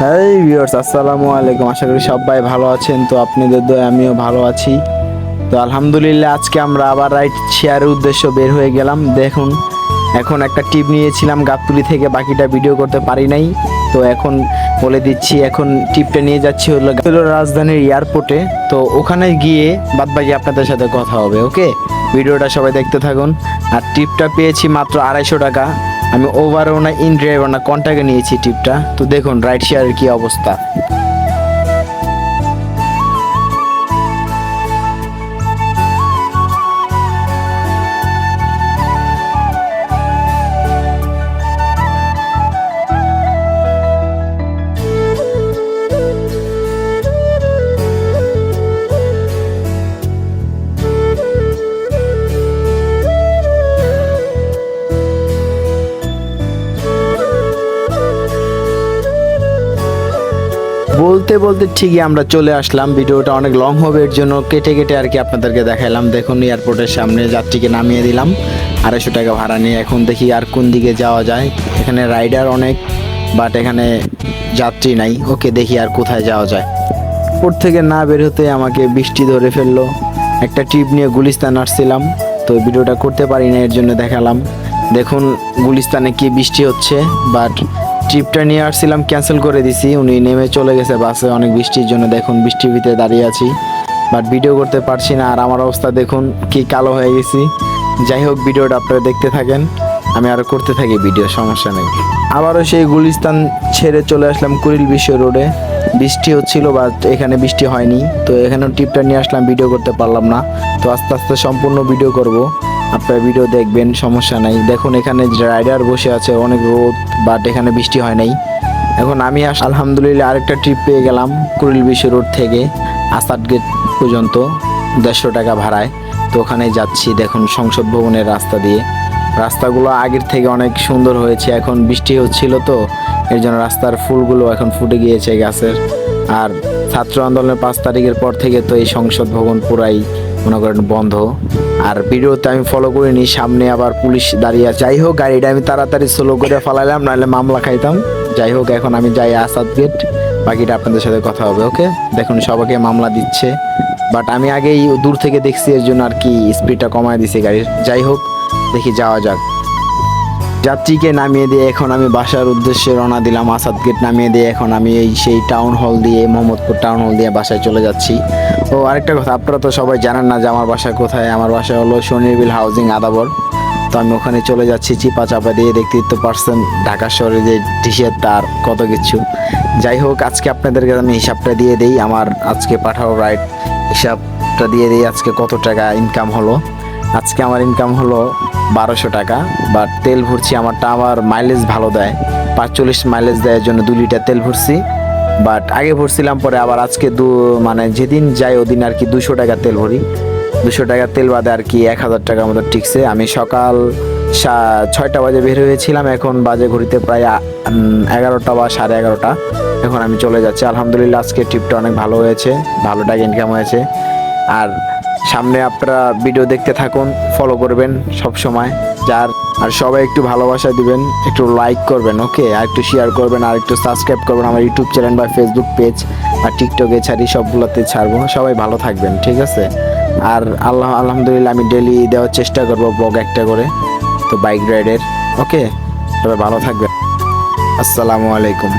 হ্যাঁ ভিউয়ার্স, আসসালামু আলাইকুম। আশা করি সবাই ভালো আছেন। তো আপনাদের দয়ায় আমিও ভালো আছি। তো আলহামদুলিল্লাহ, আজকে আমরা আবার রাইড শেয়ারের উদ্দেশ্য বের হয়ে গেলাম। দেখুন, এখন একটা টিপ নিয়েছিলাম গাবতলী থেকে, বাকিটা ভিডিও করতে পারি নাই। তো এখন বলে দিচ্ছি, এখন টিপটা নিয়ে যাচ্ছি হলো রাজধানীর এয়ারপোর্টে। তো ওখানে গিয়ে বাদবাকি আপনাদের সাথে কথা হবে। ওকে, ভিডিওটা সবাই দেখতে থাকুন। আর টিপটা পেয়েছি মাত্র 250 টাকা। আমি ওভারও না ইন ড্রাইভার না কন্টাকে নিয়েছি টিপটা। তো দেখুন রাইড শেয়ারের কি অবস্থা। বলতে বলতে ঠিকই আমরা চলে আসলাম। ভিডিওটা অনেক লং হবে, এর জন্য কেটে কেটে আর কি আপনাদেরকে দেখাইলাম। দেখুন এয়ারপোর্টের সামনে যাত্রীকে নামিয়ে দিলাম 250 টাকা ভাড়া নিয়ে। এখন দেখি আর কোন দিকে যাওয়া যায়। এখানে রাইডার অনেক, বাট এখানে যাত্রী নাই। ওকে, দেখি আর কোথায় যাওয়া যায়। এয়ারপোর্ট থেকে না বের হতে আমাকে বৃষ্টি ধরে ফেললো। একটা ট্রিপ নিয়ে গুলিস্তান আসছিলাম, তো ভিডিওটা করতে পারি না, এর জন্য দেখালাম। দেখুন গুলিস্তানে কি বৃষ্টি হচ্ছে, বাট ট্রিপটা নিয়ে আসছিলাম ক্যান্সেল করে দিছি। উনি নেমে চলে গেছে বাসে অনেক বৃষ্টির জন্য। দেখুন বৃষ্টির ভিতরে দাঁড়িয়ে আছি, বাট ভিডিও করতে পারছি না। আর আমার অবস্থা দেখুন কি কালো হয়ে গেছি। যাই হোক, ভিডিওটা আপনারা দেখতে থাকেন, আমি আরও করতে থাকি ভিডিও, সমস্যা নেই। আবারও সেই গুলিস্তান ছেড়ে চলে আসলাম কুড়িল বিশ্ব রোডে। বৃষ্টি হচ্ছিল, বাট এখানে বৃষ্টি হয়নি। তো এখানেও টিপটা নিয়ে আসলাম, ভিডিও করতে পারলাম না। তো আস্তে আস্তে সম্পূর্ণ ভিডিও করব, আপনারা ভিডিও দেখবেন, সমস্যা নাই। দেখুন এখানে রাইডার বসে আছে, অনেক রোদ, বাট এখানে বৃষ্টি হয় নাই। এখন আমি আলহামদুলিল্লাহ আরেকটা ট্রিপ পেয়ে গেলাম কুড়িল বিশ্ব রোড থেকে আসাদ গেট পর্যন্ত 150 টাকা ভাড়ায়। তো ওখানে যাচ্ছি। দেখুন সংসদ ভবনের রাস্তা দিয়ে। রাস্তাগুলো আগের থেকে অনেক সুন্দর হয়েছে। এখন বৃষ্টি হচ্ছিল, তো এর জন্য রাস্তার ফুলগুলো এখন ফুটে গিয়েছে গাছের। আর ছাত্র আন্দোলনের 5 তারিখের পর থেকে তো এই সংসদ ভবন পুরাই মনে করেন বন্ধ। আর ভিডিওতে আমি ফলো করিনি, সামনে আবার পুলিশ দাঁড়িয়ে আছে। যাই হোক, গাড়িটা আমি তাড়াতাড়ি স্লো করে ফালাইলাম, নাহলে মামলা খাইতাম। যাই হোক, এখন আমি যাই আসাদ গেট, বাকিটা আপনাদের সাথে কথা হবে। ওকে, দেখুন সবাইকে মামলা দিচ্ছে, বাট আমি আগেই দূর থেকে দেখছি, এর জন্য আর কি স্পিডটা কমায় দিছি গাড়ির। যাই হোক, দেখি যাওয়া যাক। যাত্রীকে নামিয়ে দিয়ে এখন আমি বাসার উদ্দেশ্যে রওনা দিলাম। আসাদ গেট নামিয়ে দিয়ে এখন আমি সেই টাউন হল দিয়ে, মোহাম্মদপুর টাউন হল দিয়ে বাসায় চলে যাচ্ছি। ও আরেকটা কথা, আপনারা তো সবাই জানেন না যে আমার বাসা কোথায়। আমার বাসা হলো শনিরবিল হাউজিং আদাবর। তো আমি ওখানে চলে যাচ্ছি চিপা চাপা দিয়ে। দেখতেই তো পারছেন ঢাকা শহরে যে ডিশের তার কত কিছু। যাই হোক, আজকে আপনাদেরকে আমি হিসাবটা দিয়ে দিই। আমার আজকে পাঠাও রাইড হিসাবটা দিয়ে দিই। আজকে কত টাকা ইনকাম হলো। আজকে আমার ইনকাম হলো 1200 টাকা। বাট তেল ভরছি, আমারটা আমার মাইলেজ ভালো দেয়, 45 মাইলেজ দেওয়ার জন্য 2 লিটার তেল ভরছি। বাট আগে ভরছিলাম, পরে আবার আজকে মানে যেদিন যাই ওদিন আর কি 200 টাকা তেল ভরি। 200 টাকা তেল বাদে আর কি 1000 টাকার মতো টিকছে। আমি সকাল 6টা বাজে বের হয়েছিলাম, এখন বাজে ঘড়িতে প্রায় 11টা বা 11:30। এখন আমি চলে যাচ্ছি। আলহামদুলিল্লাহ আজকে ট্রিপটা অনেক ভালো হয়েছে, ভালো টাকা ইনকাম হয়েছে। আর সামনে আপনারা ভিডিও দেখতে থাকুন, ফলো করবেন সব সময় যার। আর সবাই একটু ভালোবাসা দিবেন, একটু লাইক করবেন, ওকে, আর একটু শেয়ার করবেন, আর একটু সাবস্ক্রাইব করবেন আমার ইউটিউব চ্যানেল বা ফেসবুক পেজ, আর টিকটকে ছাড়ি, সবগুলোতে ছাড়বো। সবাই ভালো থাকবেন, ঠিক আছে। আর আলহামদুলিল্লাহ আমি ডেলি দেওয়ার চেষ্টা করবো ব্লগ একটা করে, তো বাইক রাইডের। ওকে, সবাই ভালো থাকবেন। আসসালামু আলাইকুম।